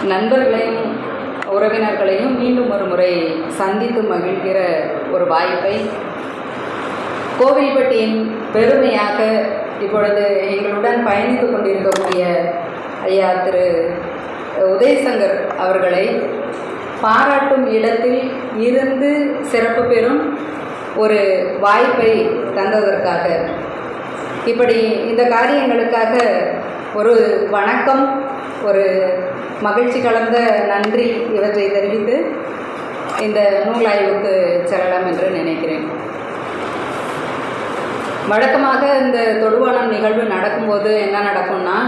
நண்பர்களையும் உறவினர்களையும் மீண்டும் ஒரு முறை சந்தித்து மகிழ்கிற ஒரு வாய்ப்பை கோவில்பட்டியின் பெருமையாக இப்பொழுது எங்களுடன் பயணித்து கொண்டிருக்கக்கூடிய ஐயா திரு உதயசங்கர் அவர்களை பாராட்டும் இடத்தில் இருந்து சிறப்பு பெறும் ஒரு வாய்ப்பை தந்ததற்காக, இப்படி இந்த காரியங்களுக்காக ஒரு வணக்கம், ஒரு மகிழ்ச்சி கலந்த நன்றி இவற்றை தெரிவித்து இந்த நூலாய்வுக்கு செல்லலாம் என்று நினைக்கிறேன். வழக்கமாக இந்த தொடுவானம் நிகழ்வு நடக்கும்போது என்ன நடக்கும்னா,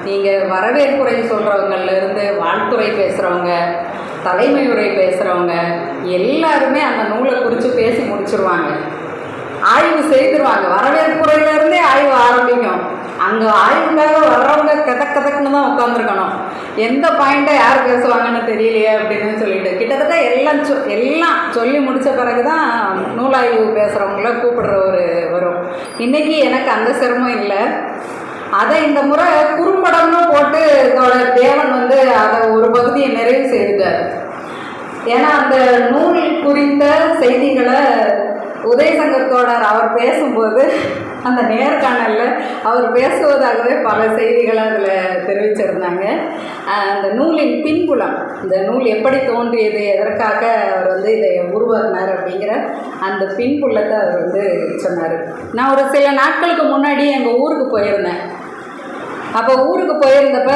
நீங்கள் வரவேற்புரை சொல்கிறவங்கலேருந்து வாழ்த்துறை பேசுகிறவங்க, தலைமை உரை பேசுகிறவங்க எல்லாருமே அந்த நூலை குறித்து பேசி முடிச்சுருவாங்க, ஆய்வு செய்திருவாங்க. வரவேற்புரையிலேருந்தே ஆய்வு ஆரம்பிக்கும். அங்கே ஆய்வுக்காக வர்றவங்க கதக்குன்னு தான் உட்காந்துருக்கணும். எந்த பாயிண்ட்டை யார் பேசுவாங்கன்னு தெரியலையே அப்படின்னு சொல்லிட்டு கிட்டத்தட்ட எல்லாம் சொல்லி முடித்த பிறகு தான் நூலாய்வு பேசுகிறவங்கள கூப்பிடுற ஒரு வரும். இன்றைக்கி எனக்கு அந்த சிரமம் இல்லை. அதை இந்த முறை குறும்படம்னு போட்டு தேவன் அதை ஒரு பகுதியை நிறைவு செய்துட்டார். ஏன்னா அந்த நூல் குறித்த செய்திகளை உதயசங்கர் தோழர் அவர் பேசும்போது அந்த நேர்காணலில் அவர் பேசுவதாகவே பல செய்திகளை அதில் தெரிவிச்சிருந்தாங்க. அந்த நூலின் பின்புலம், இந்த நூல் எப்படி தோன்றியது, எதற்காக அவர் இதை உருவாக்கினார் அப்படிங்கிற அந்த பின்புலத்தை அவர் சொன்னார். நான் ஒரு சில நாட்களுக்கு முன்னாடி எங்கள் ஊருக்கு போயிருந்தேன். அப்போ ஊருக்கு போயிருந்தப்ப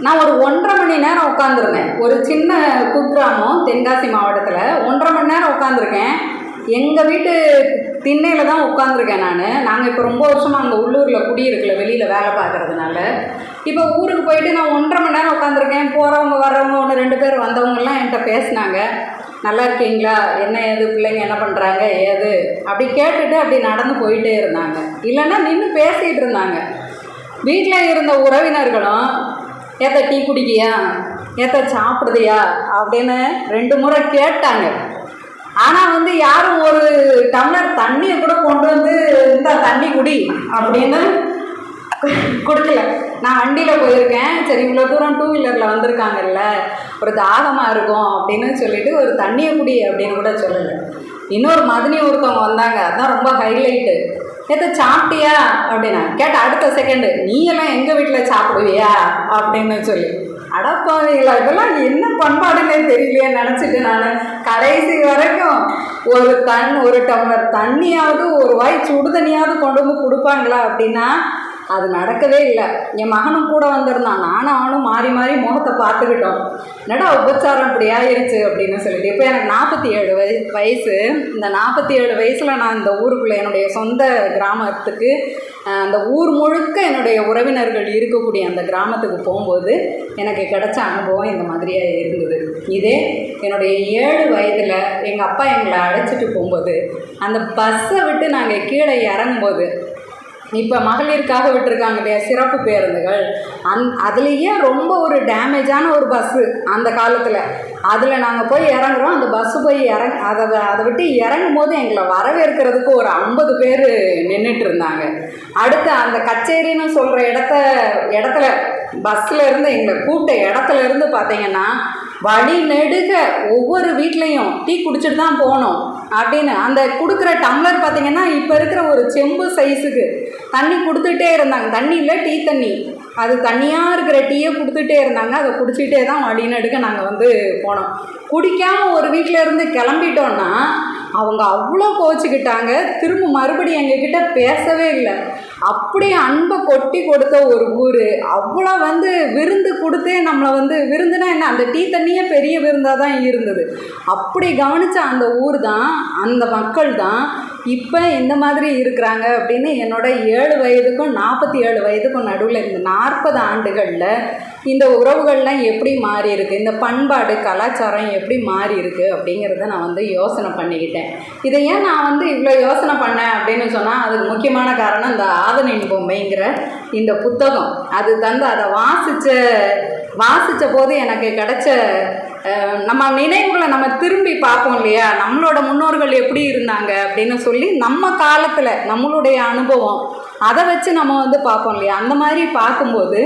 நான் ஒரு 1.5 மணி நேரம் உட்காந்துருந்தேன். ஒரு சின்ன குக்கிராமம் தென்காசி மாவட்டத்தில் 1.5 மணி நேரம் உட்காந்துருக்கேன். எங்கள் வீட்டு திண்ணையில் தான் உட்காந்துருக்கேன். நாங்கள் இப்போ ரொம்ப வருஷமாக அங்கே உள்ளூரில் குடியிருக்கல, வெளியில் வேலை பார்க்குறதுனால. இப்போ ஊருக்கு போயிட்டு நான் 1.5 மணி நேரம் உட்காந்துருக்கேன். போகிறவங்க வர்றவங்க 1-2 பேர் வந்தவங்கெல்லாம் என்கிட்ட பேசினாங்க, நல்லா இருக்கீங்களா, என்ன ஏது, பிள்ளைங்க என்ன பண்ணுறாங்க ஏது, அப்படி கேட்டுட்டு அப்படி நடந்து போயிட்டே இருந்தாங்க. இல்லைன்னா நின்று பேசிகிட்டு இருந்தாங்க. வீட்டில் இருந்த உறவினர்களும் ஏத்த டீ குடிக்கியா, ஏத்த சாப்பிடுதியா அப்படின்னு 2 முறை கேட்டாங்க. ஆனால் யாரும் ஒரு டம்ளர் தண்ணியை கூட கொண்டு இந்த தண்ணி குடி அப்படின்னு கொடுக்கல. நான் வண்டியில் போயிருக்கேன், சரி இவ்வளோ தூரம் 2 வீலரில் வந்திருக்காங்கல்ல, ஒரு தாகமாக இருக்கும் அப்படின்னு சொல்லிட்டு ஒரு தண்ணியை குடி அப்படின்னு கூட சொல்லலை. இன்னொரு மதினி ஒருத்தவங்க வந்தாங்க, அதுதான் ரொம்ப ஹைலைட்டு. எதை சாப்பிட்டியா அப்படின்னா கேட்ட அடுத்த செகண்டு, நீ எல்லாம் எங்கள் வீட்டில் சாப்பிடுவியா அப்படின்னு சொல்லி, அடப்பாவீங்களா இதெல்லாம் என்ன பண்பாடுன்னே தெரியலையே நினச்சிட்டு நான் கடைசி வரைக்கும் ஒரு டம்ளர் தண்ணியாவது, ஒரு வாய் சுடு தண்ணியாவது கொண்டு கொடுப்பாங்களா அப்படின்னா அது நடக்கவே இல்லை. என் மகனும் கூட வந்திருந்தான். அவனும் மாறி மாறி முகத்தை பார்த்துக்கிட்டோம். என்னடா உபச்சாரம் இப்படி ஆயிடுச்சு அப்படின்னு சொல்லிட்டு. இப்போ எனக்கு 47 வயசு. இந்த 47 வயசில் நான் இந்த ஊருக்குள்ளே என்னுடைய சொந்த கிராமத்துக்கு, அந்த ஊர் முழுக்க என்னுடைய உறவினர்கள் இருக்கக்கூடிய அந்த கிராமத்துக்கு போகும்போது எனக்கு கிடைச்ச அனுபவம் இந்த மாதிரியாக இருந்தது. இதே என்னுடைய 7 வயதில் எங்கள் அப்பா எங்களை அழைச்சிட்டு போகும்போது அந்த பஸ்ஸை விட்டு நாங்கள் கீழே இறங்கும்போது, இப்போ மகளிருக்காக விட்டுருக்காங்க இல்லையா சிறப்பு பேருந்துகள், அதுலேயே ரொம்ப ஒரு டேமேஜான ஒரு பஸ்ஸு அந்த காலத்தில். அதில் நாங்கள் போய் இறங்குறோம். அந்த பஸ்ஸு போய் அதை விட்டு இறங்கும் போது எங்களை வரவேற்கிறதுக்கு ஒரு 50 பேர் நின்றுட்டு இருந்தாங்க. அடுத்து அந்த கச்சேரின்னு சொல்கிற இடத்துல பஸ்ஸில் இருந்து எங்களை கூப்பிட்ட இடத்துல இருந்து பார்த்தீங்கன்னா வழி நெடுக ஒவ்வொரு வீட்லேயும் டீ குடிச்சிட்டு தான் போகணும் அப்படின்னு அந்த கொடுக்குற டம்ளர் பார்த்திங்கன்னா இப்போ இருக்கிற ஒரு செம்பு சைஸுக்கு தண்ணி கொடுத்துட்டே இருந்தாங்க. தண்ணி இல்லை, டீ தண்ணி. அது தண்ணியாக இருக்கிற டீயை கொடுத்துட்டே இருந்தாங்க. அதை குடிச்சிட்டே தான் வழி நெடுக்க நாங்கள் போனோம். குடிக்காமல் ஒரு வீட்டில் இருந்து கிளம்பிட்டோன்னா அவங்க அவ்வளோ கோச்சிக்கிட்டாங்க. திரும்ப மறுபடியும் எங்ககிட்ட பேசவே இல்லை. அப்படியே அன்பை கொட்டி கொடுத்த ஒரு ஊர். அவ்வளோ விருந்து கொடுத்தே நம்மளை விருந்துனா என்ன, அந்த டீ தண்ணியே பெரிய விருந்தாக தான் இருந்தது. அப்படி கவனித்த அந்த ஊர் தான், அந்த மக்கள் தான் இப்போ இந்த மாதிரி இருக்கிறாங்க அப்படின்னு என்னோட 7 வயதுக்கும் 47 வயதுக்கும் நடுவில் இந்த 40 ஆண்டுகளில் இந்த உறவுகள்லாம் எப்படி மாறி இருக்குது, இந்த பண்பாடு கலாச்சாரம் எப்படி மாறி இருக்குது அப்படிங்கிறத நான் யோசனை பண்ணிக்கிட்டேன். இதை ஏன் நான் இவ்வளோ யோசனை பண்ணேன் அப்படின்னு சொன்னால் அதுக்கு முக்கியமான காரணம் இந்த ஆதனின் பொம்மைங்கிற இந்த புத்தகம். அது அதை வாசித்த போது எனக்கு கிடைச்ச நம்ம நினைவுகளை நம்ம திரும்பி பார்ப்போம் இல்லையா, நம்மளோட முன்னோர்கள் எப்படி இருந்தாங்க அப்படின்னு சொல்லி நம்ம காலத்தில் நம்மளுடைய அனுபவம் அதை வச்சு நம்ம வந்து பார்ப்போம் இல்லையா. அந்த மாதிரி பார்க்கும்போது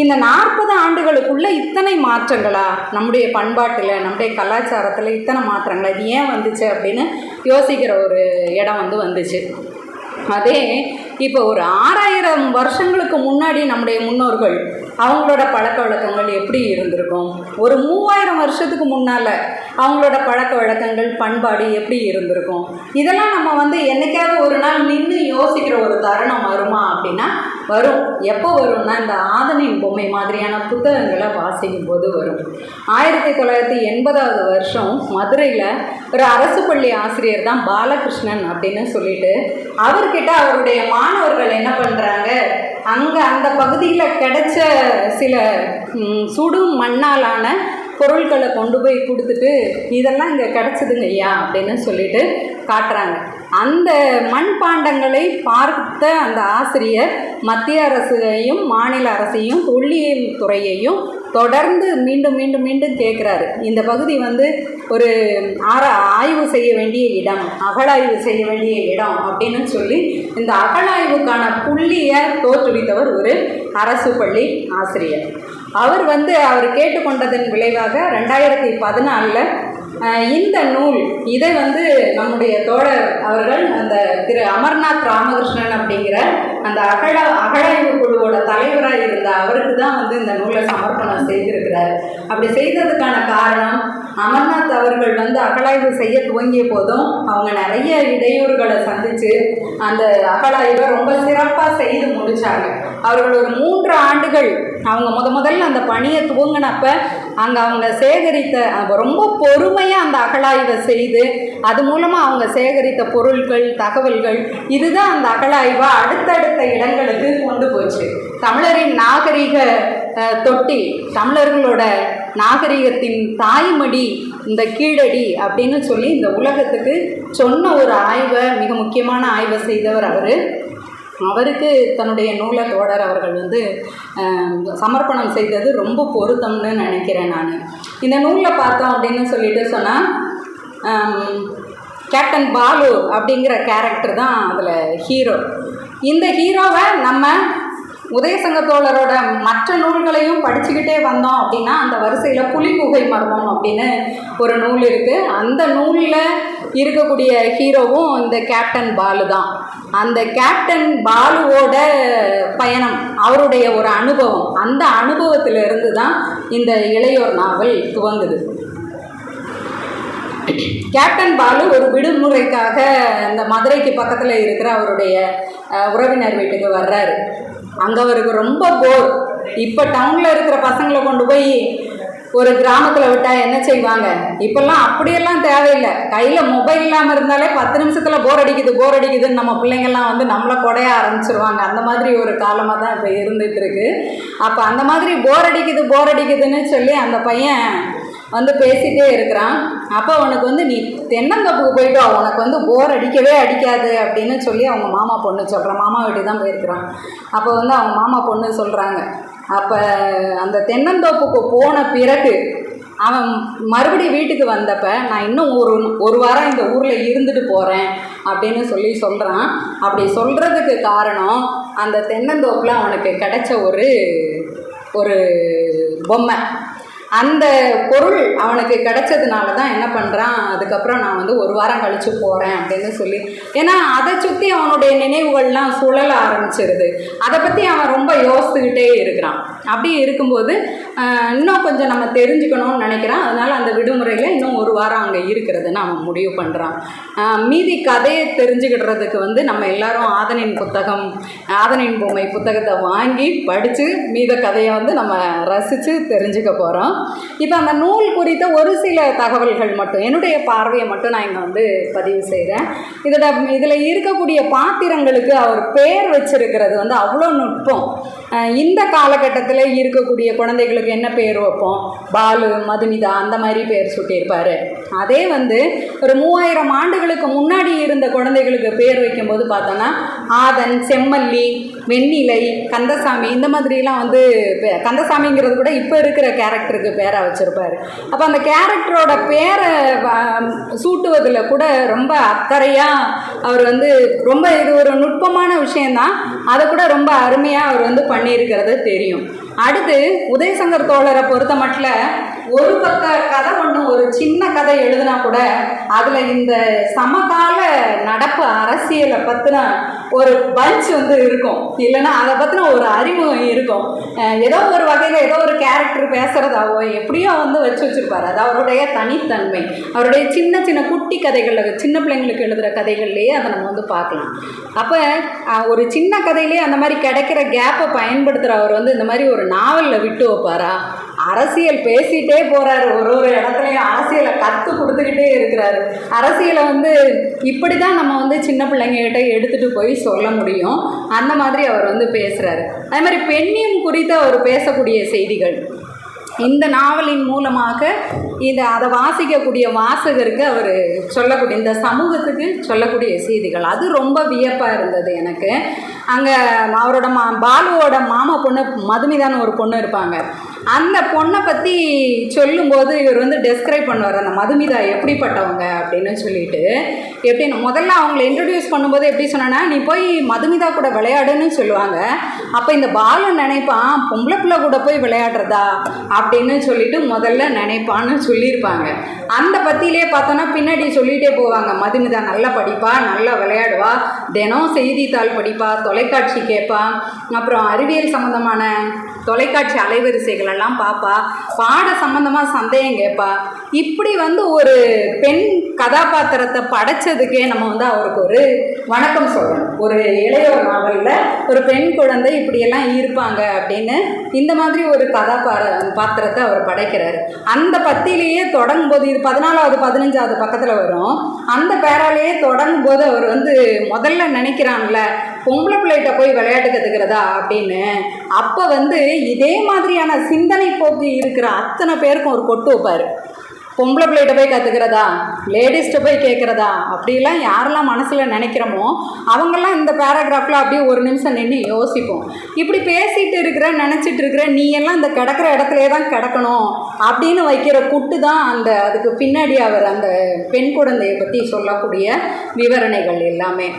இந்த 40 ஆண்டுகளுக்குள்ளே இத்தனை மாற்றங்களா நம்முடைய பண்பாட்டில், நம்முடைய கலாச்சாரத்தில் இத்தனை மாற்றங்களா, இது ஏன் வந்துச்சு அப்படின்னு யோசிக்கிற ஒரு இடம் வந்து வந்துச்சு. அதே இப்போ ஒரு 6000 வருஷங்களுக்கு முன்னாடி நம்முடைய முன்னோர்கள் அவங்களோட பழக்க வழக்கங்கள் எப்படி இருந்திருக்கும், ஒரு 3000 வருஷத்துக்கு முன்னால் அவங்களோட பழக்க வழக்கங்கள் பண்பாடு எப்படி இருந்திருக்கும், இதெல்லாம் நம்ம வந்து என்னைக்காவது ஒரு நாள் நின்று யோசிக்கிற ஒரு தருணம் வருமா அப்படின்னா வரும். எப்போ வரும்னா இந்த ஆதனின் பொம்மை மாதிரியான புத்தகங்களை வாசிக்கும் போது வரும். 1980 வருஷம் மதுரையில் ஒரு அரசு பள்ளி ஆசிரியர் தான் பாலகிருஷ்ணன் அப்படின்னு சொல்லிட்டு, அவர்கிட்ட அவருடைய மாணவர்கள் என்ன பண்ணுறாங்க, அங்கே அந்த பகுதியில் கிடைச்ச சில சுடும் மண்ணாலான பொருட்களை கொண்டு போய் கொடுத்துட்டு இதெல்லாம் இங்கே கிடச்சிதுங்க ஐயா அப்படின்னு சொல்லிட்டு காட்டுறாங்க. அந்த மண்பாண்டங்களை பார்த்த அந்த ஆசிரியர் மத்திய அரசையும் மாநில அரசையும் தொல்லியல் துறையையும் தொடர்ந்து மீண்டும் மீண்டும் மீண்டும் கேட்குறாரு. இந்த பகுதி வந்து ஒரு ஆய்வு செய்ய வேண்டிய இடம், அகழாய்வு செய்ய வேண்டிய இடம் அப்படின்னு சொல்லி இந்த அகழாய்வுக்கான புள்ளியை தோற்றுவித்தவர் ஒரு அரசு பள்ளி ஆசிரியர். அவர் வந்து அவர் கேட்டுக்கொண்டதன் விளைவாக 2014 இந்த நூல் இதை வந்து நம்முடைய தோழர் அவர்கள் அந்த திரு அமர்நாத் ராமகிருஷ்ணன் அப்படிங்கிற அந்த அகழாய்வு குழுவோட தலைவராக இருந்த அவருக்கு தான் வந்து இந்த நூலை சமர்ப்பணம் செய்திருக்கிறார். அப்படி செய்ததுக்கான காரணம், அமர்நாத் அவர்கள் வந்து அகழாய்வு செய்ய துவங்கிய போதும் அவங்க நிறைய இடையூறுகளை சந்தித்து அந்த அகழாய்வை ரொம்ப சிறப்பாக செய்து முடித்தாங்க. அவர்கள் ஒரு 3 ஆண்டுகள் அவங்க முதல்ல அந்த பணியை துவங்கினப்ப அங்கே அவங்க சேகரித்த ரொம்ப பொறுமையாக அந்த அகழாய்வை செய்து அது மூலமாக அவங்க சேகரித்த பொருட்கள் தகவல்கள் இதுதான் அந்த அகழாய்வை அடுத்தடுத்த இடங்களுக்கு கொண்டு போச்சு. தமிழரின் நாகரிக தொட்டி, தமிழர்களோட நாகரிகத்தின் தாய்மடி இந்த கீழடி அப்படின்னு சொல்லி இந்த உலகத்துக்கு சொன்ன ஒரு ஆய்வை, மிக முக்கியமான ஆய்வை செய்தவர் அவர். அவருக்கு தன்னுடைய நூலை தோழர் அவர்கள் வந்து சமர்ப்பணம் செய்தது ரொம்ப பொருத்தம்னு நினைக்கிறேன் நான். இந்த நூலில் பார்த்தோம் அப்படின்னு சொல்லிட்டு சொன்னால், கேப்டன் பாலு அப்படிங்கிற கேரக்டர் தான் அதில் ஹீரோ. இந்த ஹீரோவை நம்ம உதயசங்க தோழரோட மற்ற நூல்களையும் படிச்சுக்கிட்டே வந்தோம் அப்படின்னா அந்த வரிசையில் புலிகுகை மர்மம் அப்படின்னு ஒரு நூல் இருக்குது. அந்த நூலில் இருக்கக்கூடிய ஹீரோவும் இந்த கேப்டன் பாலு தான். அந்த கேப்டன் பாலுவோட பயணம், அவருடைய ஒரு அனுபவம், அந்த அனுபவத்திலிருந்து தான் இந்த இளையோர் நாவல் துவங்குது. கேப்டன் பாலு ஒரு விடுமுறைக்காக இந்த மதுரைக்கு பக்கத்தில் இருக்கிற அவருடைய உறவினர் வீட்டுக்கு வர்றாரு. அங்கே அவருக்கு ரொம்ப போர். இப்போ டவுனில் இருக்கிற பசங்களை கொண்டு போய் ஒரு கிராமத்தில் விட்டால் என்ன செய்வாங்க? இப்போல்லாம் அப்படியெல்லாம் தேவையில்லை. கையில் மொபைல் இல்லாமல் இருந்தாலே 10 நிமிஷத்தில் போர் அடிக்குதுன்னு நம்ம பிள்ளைங்கள்லாம் வந்து நம்மளை கொடைய ஆரம்பிச்சிருவாங்க. அந்த மாதிரி ஒரு காலமாக தான் இப்போ இருந்துகிட்ருக்கு. அப்போ அந்த மாதிரி போர் அடிக்குதுன்னு சொல்லி அந்த பையன் வந்து பேசிகிட்டே இருக்கிறான். அப்போ அவனுக்கு வந்து நீ தென்னந்தோப்புக்கு போயிட்டோ, உனக்கு வந்து போர் அடிக்கவே அடிக்காது அப்படின்னு சொல்லி அவங்க மாமா பொண்ணு சொல்கிறான். மாமா வீட்டுக்கு தான் போயிருக்கிறான். அப்போ வந்து அவங்க மாமா பொண்ணு சொல்கிறாங்க, அப்போ அந்த தென்னந்தோப்புக்கு போன பிறகு அவன் மறுபடியும் வீட்டுக்கு வந்தப்ப நான் இன்னும் ஒரு வாரம் இந்த ஊரில் இருந்துட்டு போகிறேன் அப்படின்னு சொல்கிறான். அப்படி சொல்கிறதுக்கு காரணம் அந்த தென்னந்தோப்பில் அவனுக்கு கிடைச்ச ஒரு பொம்மை. அந்த பொருள் அவனுக்கு கிடைச்சதுனால தான் என்ன பண்ணுறான், அதுக்கப்புறம் நான் வந்து ஒரு வாரம் கழித்து போகிறேன் அப்படின்னு சொல்லி, ஏன்னா அதை சுற்றி அவனுடைய நினைவுகள்லாம் சுழல ஆரம்பிச்சிருது. அதை பற்றி அவன் ரொம்ப யோசிச்சுக்கிட்டே இருக்கிறான். அப்படி இருக்கும்போது இன்னும் கொஞ்சம் நம்ம தெரிஞ்சுக்கணும்னு நினைக்கிறான். அதனால் அந்த விடுமுறையில் இன்னும் ஒரு வாரம் அங்கே இருக்கிறதுன்னு அவன் முடிவு பண்ணுறான். மீதி கதையை தெரிஞ்சுக்கிடுறதுக்கு வந்து நம்ம எல்லாரும் ஆதனின் பொம்மை புத்தகத்தை வாங்கி படித்து மீத கதையை வந்து நம்ம ரசித்து தெரிஞ்சுக்க போகிறோம். இப்போ அந்த நூல் குறித்த ஒரு சில தகவல்கள் மட்டும், என்னுடைய பார்வையை மட்டும் நான் இங்கே வந்து பதிவு செய்கிறேன். இதில் இருக்கக்கூடிய பாத்திரங்களுக்கு அவர் பேர் வச்சிருக்கிறது வந்து அவ்வளோ நுட்பம். இந்த காலகட்டத்தில் இருக்கக்கூடிய குழந்தைகளுக்கு என்ன பேர் வைப்போம், பாலு, மதுமிதா அந்த மாதிரி பேர் சூட்டியிருப்பார். அதே வந்து ஒரு 3000 ஆண்டுகளுக்கு முன்னாடி இருந்த குழந்தைகளுக்கு பேர் வைக்கும்போது பார்த்தோன்னா ஆதன், செம்மல்லி, வெண்ணிலை, கந்தசாமி இந்த மாதிரிலாம் வந்து கந்தசாமிங்கிறது கூட இப்போ இருக்கிற கேரக்டருக்கு பேராக வச்சுருப்பார். அப்போ அந்த கேரக்டரோட பேரை சூட்டுவதில் கூட ரொம்ப அக்கறையாக அவர் வந்து ரொம்ப இது ஒரு நுட்பமான விஷயந்தான், அதை கூட ரொம்ப அருமையாக அவர் வந்து பண்ணியிருக்கிறது தெரியும். அடுத்து உதயசங்கர் தோழரை பொறுத்த மட்டும் ஒரு பக்க கதை ஒன்று ஒரு சின்ன கதை எழுதுனா கூட அதில் இந்த சமகால நடப்பு அரசியலை பற்றின ஒரு பஞ்ச் வந்து இருக்கும், இல்லைன்னா அதை பற்றின ஒரு அறிமுகம் இருக்கும். ஏதோ ஒரு வகையில் ஏதோ ஒரு கேரக்டர் பேசுகிறதாவோ எப்படியோ வந்து வச்சுருப்பார். அது அவருடைய தனித்தன்மை. அவருடைய சின்ன சின்ன குட்டி கதைகளில் சின்ன பிள்ளைங்களுக்கு எழுதுகிற கதைகள்லேயே அதை நம்ம வந்து பார்க்கலாம். அப்போ ஒரு சின்ன கதையிலேயே அந்த மாதிரி கிடைக்கிற கேப்பை பயன்படுத்துகிற அவர் வந்து இந்த மாதிரி ஒரு நாவலில் விட்டு வைப்பாரா? அரசியல் பேசிகிட்டே போகிறாரு, ஒரு இடத்துலையும் அரசியலை கற்றுக் கொடுத்துக்கிட்டே இருக்கிறாரு. அரசியலை வந்து இப்படி தான் நம்ம வந்து சின்ன பிள்ளைங்ககிட்ட எடுத்துகிட்டு போய் சொல்ல முடியும், அந்த மாதிரி அவர் வந்து பேசுகிறாரு. அதே மாதிரி பெண்ணியம் குறித்து அவர் பேசக்கூடிய செய்திகள் இந்த நாவலின் மூலமாக அதை வாசிக்கக்கூடிய வாசகருக்கு அவர் சொல்லக்கூடிய இந்த சமூகத்துக்கு சொல்லக்கூடிய செய்திகள் அது ரொம்ப வியப்பாக இருந்தது எனக்கு. அங்கே அவரோட பாலுவோட மாமா பொண்ணு மதுமிதான்னு ஒரு பொண்ணு இருப்பாங்க. அந்த பொண்ணை பற்றி சொல்லும்போது இவர் வந்து டெஸ்கிரைப் பண்ணுவார், அந்த மதுமிதா எப்படிப்பட்டவங்க அப்படின்னு சொல்லிட்டு. எப்படின்னு முதல்ல அவங்கள இன்ட்ரடியூஸ் பண்ணும்போது எப்படி சொன்னேன்னா, நீ போய் மதுமிதா கூட விளையாடுன்னு சொல்லுவாங்க. அப்போ இந்த பாலு நினைப்பான், பொம்பளை பிள்ளை கூட போய் விளையாடுறதா அப்படின்னு சொல்லிட்டு முதல்ல நினைப்பான்னு சொல்லியிருப்பாங்க. அந்த பற்றியிலே பார்த்தோன்னா பின்னாடி சொல்லிகிட்டே போவாங்க, மதுமிதா நல்லா படிப்பா, நல்லா விளையாடுவா, தினம் செய்தித்தாள் படிப்பா, தொலைக்காட்சி கேட்பா, அப்புறம் அறிவியல் சம்மந்தமான தொலைக்காட்சி அலைவரிசைகளெல்லாம் பார்ப்பா, பாட சம்மந்தமாக சந்தேகம் கேட்பா. இப்படி வந்து ஒரு பெண் கதாபாத்திரத்தை படைச்சதுக்கே நம்ம வந்து அவருக்கு ஒரு வணக்கம் சொல்லணும். ஒரு இளையோர் நாவலில் ஒரு பெண் குழந்தை இப்படியெல்லாம் இருப்பாங்க அப்படின்னு இந்த மாதிரி ஒரு பாத்திரத்தை அவர் படைக்கிறார். அந்த பத்தியிலேயே தொடங்கும்போது இது 14வது 15வது பக்கத்தில் வரும். அந்த பேராலேயே தொடங்கும்போது அவர் வந்து முதல்ல நினைக்கிறான்ல, பொம்பளை பிள்ளைகிட்ட போய் விளையாட்டு கற்றுக்கிறதா அப்படின்னு. அப்போ வந்து இதே மாதிரியான சிந்தனை போக்கு இருக்கிற அத்தனை பேருக்கும் ஒரு கொட்டு வைப்பார். பொம்பளை பிள்ளைகிட்ட போய் கற்றுக்கிறதா, லேடிஸ்கிட்ட போய் கேட்குறதா, அப்படிலாம் யாரெல்லாம் மனசில் நினைக்கிறோமோ அவங்கெல்லாம் இந்த பேராகிராஃபில் அப்படியே ஒரு நிமிஷம் நின்று யோசிப்போம். இப்படி பேசிகிட்டு இருக்கிற நினச்சிட்டு இருக்கிற நீ எல்லாம் இந்த கிடக்கிற இடத்துலே தான் கிடக்கணும் அப்படின்னு வைக்கிற குட்டு தான் அதுக்கு பின்னாடி அவர் அந்த பெண் குழந்தையை பற்றி சொல்லக்கூடிய விவரணைகள் எல்லாமே.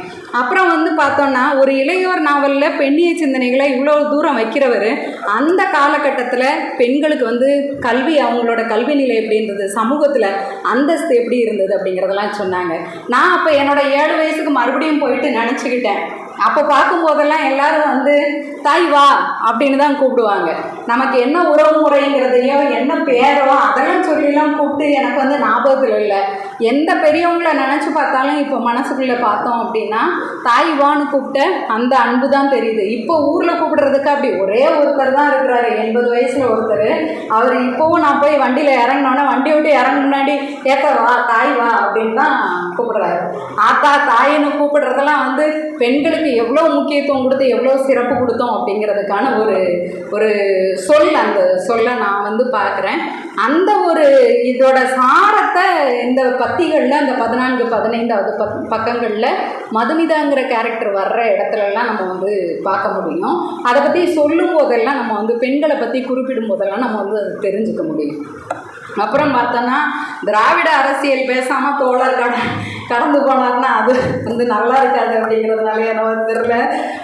அப்புறம் வந்து பார்த்தோன்னா ஒரு இளையோர் நாவலில் பெண்ணிய சிந்தனைகளை இவ்வளோ தூரம் வைக்கிறவர் அந்த காலகட்டத்தில் பெண்களுக்கு வந்து கல்வி, அவங்களோட கல்வி நிலை எப்படி இருந்தது, சமூகத்தில் அந்தஸ்து எப்படி இருந்தது அப்படிங்கிறதெல்லாம் சொன்னாங்க. நான் அப்போ என்னோட 7 வயசுக்கு மறுபடியும் போயிட்டு நினச்சிக்கிட்டேன். அப்போ பார்க்கும்போதெல்லாம் எல்லாரும் வந்து தாய் வா அப்படின்னு தான் கூப்பிடுவாங்க. நமக்கு என்ன உறவு முறைங்கிறதையோ என்ன பேரோ அதெல்லாம் சொல்லிலாம் கூப்பிட்டு எனக்கு வந்து ஞாபகத்தில் இல்லை. எந்த பெரியவங்களை நினச்சி பார்த்தாலும் இப்போ மனசுக்குள்ளே பார்த்தோம் அப்படின்னா தாய் வான்னு கூப்பிட்ட அந்த அன்பு தான் தெரியுது. இப்போ ஊரில் கூப்பிடுறதுக்கு அப்படி ஒரே ஒருத்தர் தான் இருக்கிறாரு, 80 வயசில் ஒருத்தர். அவர் இப்போவும் நான் போய் வண்டியில் இறங்கினோன்னே வண்டி விட்டு இறங்க முன்னாடி ஏத்த வா தாய் வா அப்படின்னு தான் கூப்பிடுறாரு. ஆத்தா தாயின்னு கூப்பிடுறதெல்லாம் வந்து பெண்களுக்கு எவ்வளோ முக்கியத்துவம் கொடுத்து எவ்வளோ சிறப்பு கொடுத்தோம் அப்படிங்கிறதுக்கான ஒரு அந்த சொல்லை நான் வந்து பார்க்குறேன். அந்த ஒரு இதோட சாரத்தை இந்த பத்திகளில் அந்த 14 15வது பக்கங்களில் மதுமிதாங்கிற கேரக்டர் வர்ற இடத்துலலாம் நம்ம வந்து பார்க்க முடியும். அதை பற்றி சொல்லும் போதெல்லாம் நம்ம வந்து பெண்களை பற்றி குறிப்பிடும் போதெல்லாம் நம்ம வந்து அதை தெரிஞ்சுக்க முடியும். அப்புறம் பார்த்தோன்னா திராவிட அரசியல் பேசாமல் தோழர் கடந்து போனார்னா அது வந்து நல்லா இருக்காது அப்படிங்கிறதுனால என்ன தெரியல.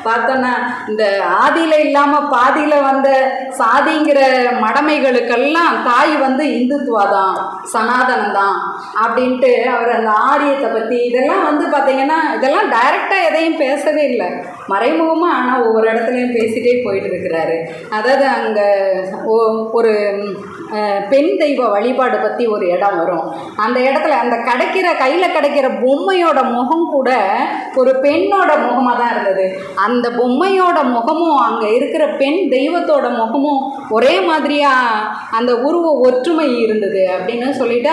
பார்த்தோன்னா இந்த ஆதியில் இல்லாமல் பாதியில் வந்த சாதிங்கிற மடமைகளுக்கெல்லாம் தாய் வந்து இந்துத்துவா தான், சனாதனம் தான் அப்படின்ட்டு அவர் அந்த ஆரியத்தை பற்றி இதெல்லாம் வந்து பார்த்திங்கன்னா இதெல்லாம் டைரெக்டாக எதையும் பேசவே இல்லை, மறைமுகமாக ஆனால் ஒவ்வொரு இடத்துலையும் பேசிகிட்டே போயிட்டு இருக்கிறாரு. அதாவது அங்கே ஒரு பெண் தெய்வ வழிபாடு பற்றி ஒரு இடம் வரும். அந்த இடத்துல அந்த கையில் கிடைக்கிற பொம்மையோட முகம் கூட ஒரு பெண்ணோட முகமாக தான் இருந்தது. அந்த பொம்மையோட முகமும் அங்கே இருக்கிற பெண் தெய்வத்தோட முகமும் ஒரே மாதிரியாக அந்த உருவ ஒற்றுமை இருந்தது அப்படின்னு சொல்லிட்டு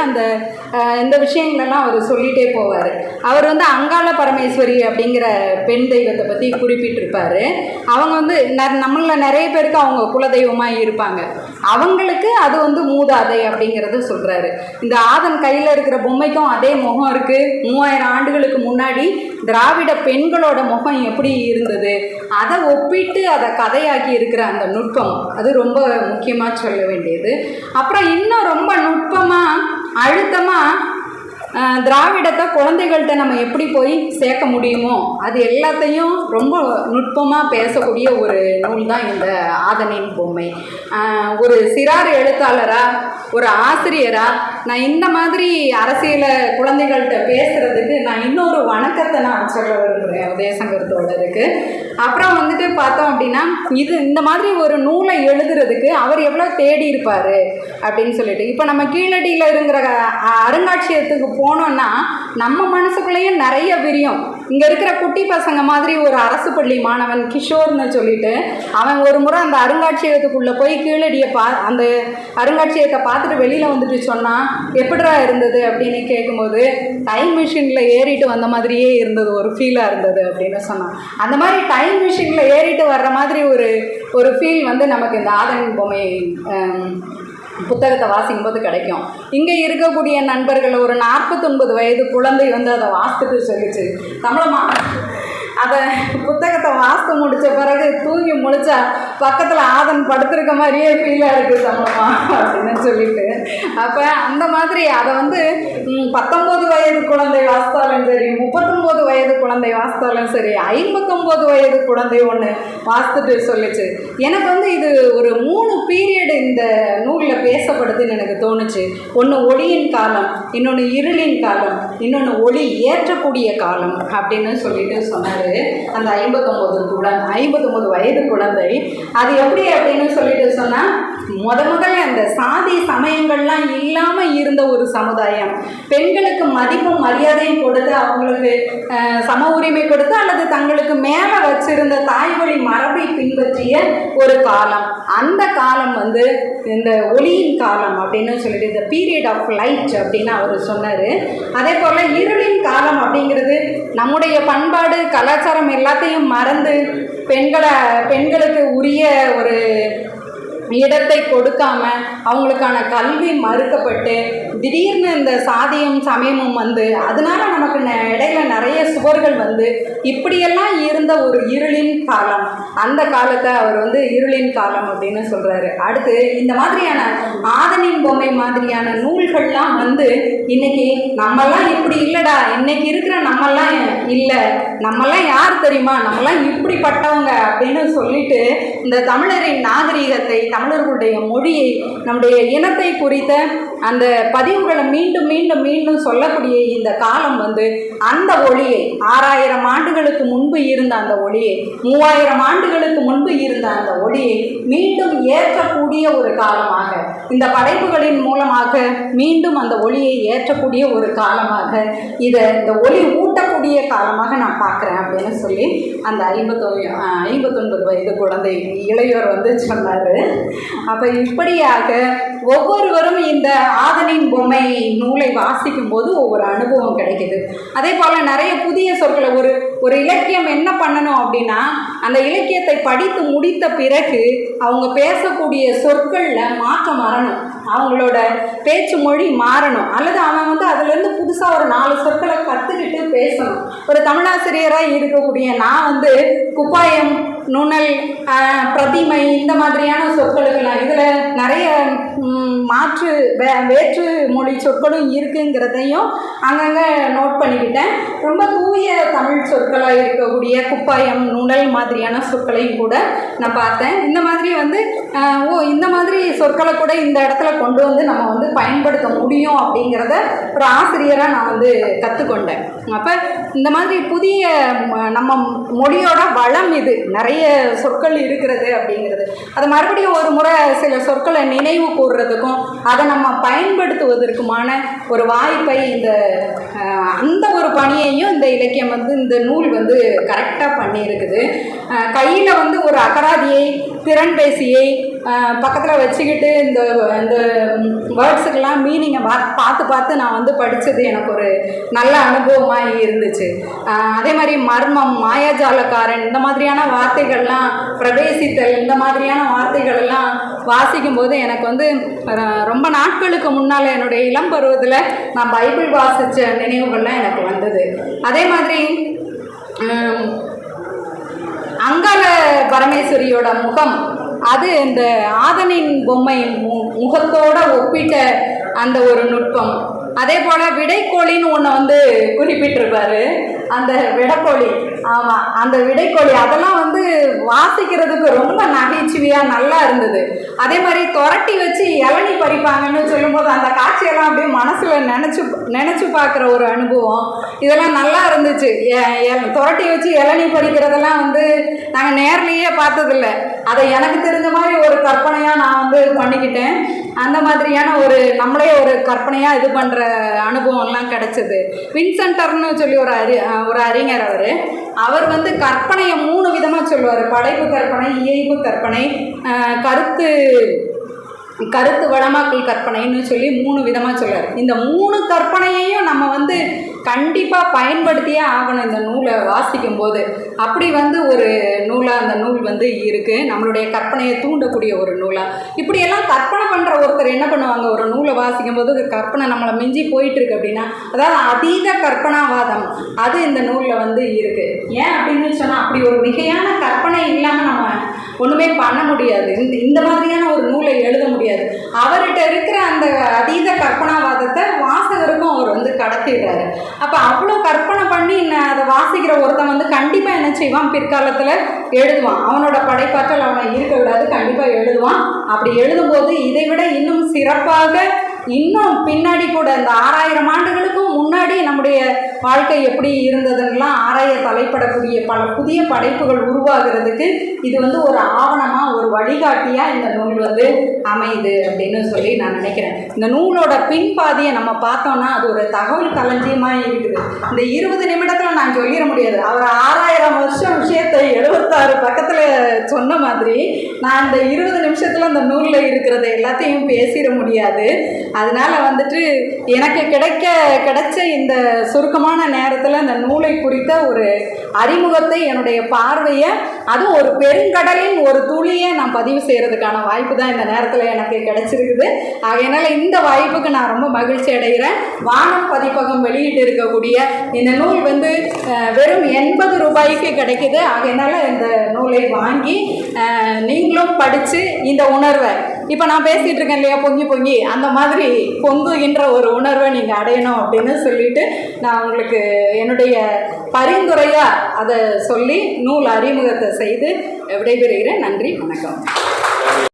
இந்த விஷயங்களெல்லாம் அவர் சொல்லிகிட்டே போவார். அவர் வந்து அங்காள பரமேஸ்வரி அப்படிங்கிற பெண் தெய்வத்தை பற்றி குறிப்பிட்டிருப்பார். அவங்க வந்து நம்மள நிறைய பேருக்கு அவங்க குலதெய்வமாக இருப்பாங்க. அவங்களுக்கு அது வந்து மூதாதை அப்படிங்கிறது சொல்கிறாரு. இந்த ஆதன் கையில் இருக்கிற பொம்மைக்கும் அதே முகம் இருக்குது, 3000 ஆண்டுகளுக்கு முன்னாடி திராவிட பெண்களோட முகம் எப்படி இருந்தது, அதை ஒப்பிட்டு அதை கதையாக்கி இருக்கிற அந்த நுட்பம் அது ரொம்ப முக்கியமாக சொல்ல வேண்டியது. அப்புறம் இன்னும் ரொம்ப நுட்பமாக அழுத்தமாக திராவிடத்தை குழந்தைகள்கிட்ட நம்ம எப்படி போய் சேர்க்க முடியுமோ அது எல்லாத்தையும் ரொம்ப நுட்பமாக பேசக்கூடிய ஒரு நூல் தான் இந்த ஆதனின் பொம்மை. ஒரு சிறார் எழுத்தாளராக, ஒரு ஆசிரியராக நான் இந்த மாதிரி அரசியலை குழந்தைகள்கிட்ட பேசுகிறதுக்கு நான் இன்னொரு வணக்கத்தை நான் சொல்ல விரும்புகிறேன் உதயசங்கர் தோழருக்கு. அப்புறம் வந்துட்டு பார்த்தோம் அப்படின்னா, இந்த மாதிரி ஒரு நூலை எழுதுறதுக்கு அவர் எவ்வளோ தேடி இருப்பார் அப்படின்னு சொல்லிட்டு, இப்போ நம்ம கீழடியில் இருக்கிற அருங்காட்சியகத்துக்கு போனோன்னா நம்ம மனசுக்குள்ளேயும் நிறைய விரியும். இங்கே இருக்கிற குட்டி பசங்க மாதிரி ஒரு அரசு பள்ளி மாணவன் கிஷோர்னு சொல்லிட்டு அவன் ஒரு முறை அந்த அருங்காட்சியகத்துக்குள்ளே போய் கீழடியை அந்த அருங்காட்சியகத்தை பார்த்துட்டு வெளியில் வந்துட்டு சொன்னான், எப்படிடா இருந்தது அப்படின்னு கேட்கும்போது, டைம் மிஷினில் ஏறிட்டு வந்த மாதிரியே இருந்தது, ஒரு ஃபீலாக இருந்தது அப்படின்னு சொன்னான். அந்த மாதிரி டைம் மிஷினில் ஏறிட்டு வர்ற மாதிரி ஒரு ஃபீல் வந்து நமக்கு இந்த ஆதனின் பொம்மை புத்தகத்தை வாசிக்கும்போது கிடைக்கும். இங்கே இருக்கக்கூடிய நண்பர்கள் ஒரு 49 வயது குழந்தை வந்து அதை வாசித்துட்டு சொல்லிச்சு, தமிழம்மா அதை புத்தகத்தை வாசித்து முடித்த பிறகு தூங்கி முழிச்சா பக்கத்தில் ஆதன் படுத்திருக்க மாதிரியே ஃபீலாக இருக்குது தமிழம்மா அப்படின்னு சொல்லிட்டு. அப்போ அந்த மாதிரி அதை வந்து 19 வயது குழந்தை வாசித்தாலும் சரி, 39 வயது குழந்தை வாசித்தாலும் சரி, 59 வயது குழந்தை ஒன்று வாசித்துட்டு சொல்லிச்சு. எனக்கு வந்து இது ஒரு 3 பீரியடு இந்த நூலில் பேசப்படுதுன்னு எனக்கு தோணுச்சு. ஒன்று ஒளியின் காலம், இன்னொன்று இருளின் காலம், இன்னொன்று ஒளி ஏற்றக்கூடிய காலம் அப்படின்னு சொல்லிட்டு சொன்னார் அந்த 59 வயது குழந்தை. அது எப்படி அப்படின்னு சொல்லிட்டு சொன்னால், முதல்ல அந்த சாதி சமயங்கள்லாம் இல்லாமல் இருந்த ஒரு சமுதாயம், பெண்களுக்கு மதிப்பும் மரியாதையும் கொடுத்து அவங்களுக்கு சம உரிமை கொடுத்து அல்லது தங்களுக்கு மேலே வச்சிருந்த தாய்வழி மரபை பின்பற்றிய ஒரு காலம். அந்த காலம் வந்து இந்த ஒளியின் காலம் அப்படின்னு சொல்லிட்டு, இந்த பீரியட் ஆஃப் லைட் அப்படின்னு அவர் சொன்னார். அதே போல் இருளின் காலம் அப்படிங்கிறது நம்முடைய பண்பாடு கலாச்சாரம் எல்லாத்தையும் மறந்து பெண்களுக்கு உரிய ஒரு இடத்தை கொடுக்காம அவங்களுக்கான கல்வி மறுக்கப்பட்டு திடீர்னு இந்த சாதியும் சமயமும் வந்து அதனால நமக்கு இடையில நிறைய சுவர்கள் வந்து இப்படியெல்லாம் இருந்த ஒரு இருளின் காலம். அந்த காலத்தை அவர் வந்து இருளின் காலம் அப்படின்னு சொல்கிறாரு. அடுத்து இந்த மாதிரியான ஆதனின் பொம்மை மாதிரியான நூல்கள்லாம் வந்து இன்னைக்கு நம்மெல்லாம் இப்படி இல்லைடா, இன்னைக்கு இருக்கிற நம்மெல்லாம் இல்லை, நம்மெல்லாம் யார் தெரியுமா, நம்மெல்லாம் இப்படிப்பட்டவங்க அப்படின்னு சொல்லிட்டு இந்த தமிழரின் நாகரீகத்தை, தமிழர்களுடைய மொழியை, நம்முடைய இனத்தை குறித்த அந்த பதிவுகளை மீண்டும் மீண்டும் மீண்டும் சொல்லக்கூடிய இந்த காலம் வந்து அந்த ஒளியை 6000 ஆண்டுகளுக்கு முன்பு இருந்த அந்த ஒளியை, 3000 ஆண்டுகளுக்கு முன்பு இருந்த அந்த ஒளியை மீண்டும் ஏற்றக்கூடிய ஒரு காலமாக, இந்த படைப்புகளின் மூலமாக மீண்டும் அந்த ஒளியை ஏற்றக்கூடிய ஒரு காலமாக, இந்த ஒளி ஊட்டக்கூடிய காலமாக நான் பார்க்குறேன் அப்படின்னு சொல்லி அந்த 59 வயது குழந்தை இளையோர் வந்து சொன்னார். அப்போ இப்படியாக ஒவ்வொருவரும் இந்த ஆதனின் பொம்மை நூலை வாசிக்கும் போது ஒவ்வொரு அனுபவம் கிடைக்குது. அதே போல் நிறைய புதிய சொற்களை ஒரு இலக்கியம் என்ன பண்ணணும் அப்படின்னா, அந்த இலக்கியத்தை படித்து முடித்த பிறகு அவங்க பேசக்கூடிய சொற்களில் மாற்றம் வரணும், அவங்களோட பேச்சு மொழி மாறணும், அல்லது அவன் வந்து அதுலேருந்து புதுசாக ஒரு 4 சொற்களை கற்றுக்கிட்டு பேசணும். ஒரு தமிழாசிரியராக இருக்கக்கூடிய நான் வந்து குப்பாயம், நுணல், பிரதிமை இந்த மாதிரியான சொற்களுக்கெல்லாம் இதில் நிறைய வேற்று மொழி சொற்களும் இருக்குங்கிறதையும் அங்கங்கே நோட் பண்ணிக்கிட்டேன். ரொம்ப தூய தமிழ் சொற்களாக இருக்கக்கூடிய குப்பாயம், நுணல் மாதிரியான சொற்களையும் கூட நான் பார்த்தேன். இந்த மாதிரி வந்து இந்த மாதிரி சொற்களை கூட இந்த இடத்துல கொண்டு வந்து நம்ம வந்து பயன்படுத்த முடியும் அப்படிங்கிறத ஒரு ஆசிரியராக நான் வந்து கற்றுக்கொண்டேன். அப்போ இந்த மாதிரி புதிய நம்ம மொழியோட வளம் இது, நிறைய சொற்கள் இருக்கிறது அப்படிங்கிறது, அது மறுபடியும் ஒரு முறை சில சொற்களை நினைவு கூறுறதுக்கும் அதை நம்ம பயன்படுத்துவதற்குமான ஒரு வாய்ப்பை அந்த ஒரு பணியையும் இந்த இலக்கியம் வந்து, இந்த நூல் வந்து கரெக்டாக பண்ணியிருக்குது. கையில் வந்து ஒரு அகராதியை, திறன்பேசியை, பக்கத்தில் வச்சுக்கிட்டு இந்த இந்த வேர்ட்ஸுக்கெல்லாம் மீனிங்கை பார்த்து பார்த்து நான் வந்து படித்தது எனக்கு ஒரு நல்ல அனுபவமாக இருந்துச்சு. அதே மாதிரி மர்மம், மாயாஜாலக்காரன், இந்த மாதிரியான வார்த்தைகள்லாம், பிரவேசித்தல், இந்த மாதிரியான வார்த்தைகள் எல்லாம் வாசிக்கும்போது எனக்கு வந்து ரொம்ப நாட்களுக்கு முன்னால் என்னுடைய இளம் பருவத்தில் நான் பைபிள் வாசித்த நினைவுகள்லாம் எனக்கு வந்தது. அதே மாதிரி அங்காள பரமேஸ்வரியோட முகம், அது இந்த ஆதனின் பொம்மை முகத்தோட ஒப்பிட்ட அந்த ஒரு நுட்பம். அதே போல் விடைக்கோழின்னு ஒன்று வந்து குறிப்பிட்டிருப்பாரு. அந்த விடைக்கோழி, ஆமாம், அந்த விடைக்கோழி அதெல்லாம் வந்து வாசிக்கிறதுக்கு ரொம்ப நகைச்சுவையாக நல்லா இருந்தது. அதே மாதிரி துரட்டி வச்சு இளநி பறிப்பாங்கன்னு சொல்லும்போது அந்த காட்சியெல்லாம் அப்படியே மனசில் நினச்சி பார்க்குற ஒரு அனுபவம், இதெல்லாம் நல்லா இருந்துச்சு. துரட்டி வச்சு இளநி பறிக்கிறதெல்லாம் வந்து நாங்கள் நேர்லேயே பார்த்ததில்ல. அதை எனக்கு தெரிஞ்ச மாதிரி ஒரு கற்பனையாக நான் வந்து பண்ணிக்கிட்டேன். அந்த மாதிரியான ஒரு நம்மளே ஒரு கற்பனையாக இது பண்ணுற அனுபவம்லாம் கிடச்சிது. வின்சென்டர்னு சொல்லி ஒரு அறிஞர், அவர் வந்து கற்பனையை 3 விதமாக சொல்லுவார். படைப்பு கற்பனை, இயைபு கற்பனை, கருத்து வளமாக்கல் கற்பனைன்னு சொல்லி 3 விதமாக சொல்லுவார். இந்த 3 கற்பனையையும் நம்ம வந்து கண்டிப்பாக பயன்படுத்தியே ஆகணும் இந்த நூலை வாசிக்கும் போது. அப்படி வந்து ஒரு நூலாக அந்த நூல் வந்து இருக்குது. நம்மளுடைய கற்பனையை தூண்டக்கூடிய ஒரு நூலாக. இப்படியெல்லாம் கற்பனை பண்ணுற ஒருத்தர் என்ன பண்ணுவாங்க, ஒரு நூலை வாசிக்கும் போது கற்பனை நம்மளை மிஞ்சி போயிட்டுருக்கு அப்படின்னா, அதாவது அதீத கற்பனாவாதம், அது இந்த நூலில் வந்து இருக்குது. ஏன் அப்படின்னு சொன்னால், அப்படி ஒரு மிகையான கற்பனை இல்லாமல் நம்ம ஒன்றுமே பண்ண முடியாது. இந்த மாதிரியான ஒரு நூலை எழுத முடியாது. அவர்கிட்ட இருக்கிற அந்த அதீத கற்பனாவாதத்தை வாசகருக்கும் அவர் வந்து கடத்திடுறாரு. அப்போ அவ்வளோ கற்பனை பண்ணி அதை வாசிக்கிற ஒருத்தன் வந்து கண்டிப்பாக என்ன செய்வான், பிற்காலத்தில் எழுதுவான். அவனோட படைப்பாற்றல் அவனை இருக்க விடாது, கண்டிப்பாக எழுதுவான். அப்படி எழுதும்போது இதை விட இன்னும் சிறப்பாக, இன்னும் பின்னாடி கூட இந்த 6000 ஆண்டுகளுக்கும் முன்னாடி நம்முடைய வாழ்க்கை எப்படி இருந்ததுன்னெலாம் ஆராய தலைப்படக்கூடிய பல புதிய படைப்புகள் உருவாகிறதுக்கு இது வந்து ஒரு ஆவணமாக, ஒரு வழிகாட்டியாக இந்த நூல் வந்து அமையுது அப்படின்னு சொல்லி நான் நினைக்கிறேன். இந்த நூலோட பின்பாதியை நம்ம பார்த்தோன்னா அது ஒரு தகவல் களஞ்சியமாக இருக்குது. இந்த 20 நிமிடத்தில் நான் சொல்லிட முடியாது. அவர் 6000 வருஷம் விஷயத்தை 76 பக்கத்தில் சொன்ன மாதிரி நான் இந்த 20 நிமிஷத்தில் அந்த நூலில் இருக்கிறத எல்லாத்தையும் பேசிட முடியாது. அதனால் வந்துட்டு எனக்கு கிடைச்ச இந்த சுருக்கமான நேரத்தில் அந்த நூலை குறித்த ஒரு அறிமுகத்தை, என்னுடைய பார்வையை, அதுவும் ஒரு பெருங்கடலின் ஒரு துளியை நான் பதிவு செய்கிறதுக்கான வாய்ப்பு தான் இந்த நேரத்தில் எனக்கு கிடைச்சிருக்குது. ஆகையினால இந்த வாய்ப்புக்கு நான் ரொம்ப மகிழ்ச்சி அடைகிறேன். வானம் பதிப்பகம் வெளியிட்டு இருக்கக்கூடிய இந்த நூல் வந்து வெறும் 80 ரூபாய்க்கு கிடைக்குது. ஆகையினால இந்த நூலை வாங்கி நீங்களும் படித்து இந்த உணர்வை, இப்போ நான் பேசிகிட்டு இருக்கேன் இல்லையா, பொங்கி அந்த மாதிரி பொங்குகின்ற ஒரு உணர்வை நீங்கள் அடையணும் அப்படின்னு சொல்லிட்டு நான் உங்களுக்கு என்னுடைய பரிந்துரையாக அதை சொல்லி நூல் அறிமுகத்தை செய்து விடைபெறுகிறேன். நன்றி, வணக்கம்.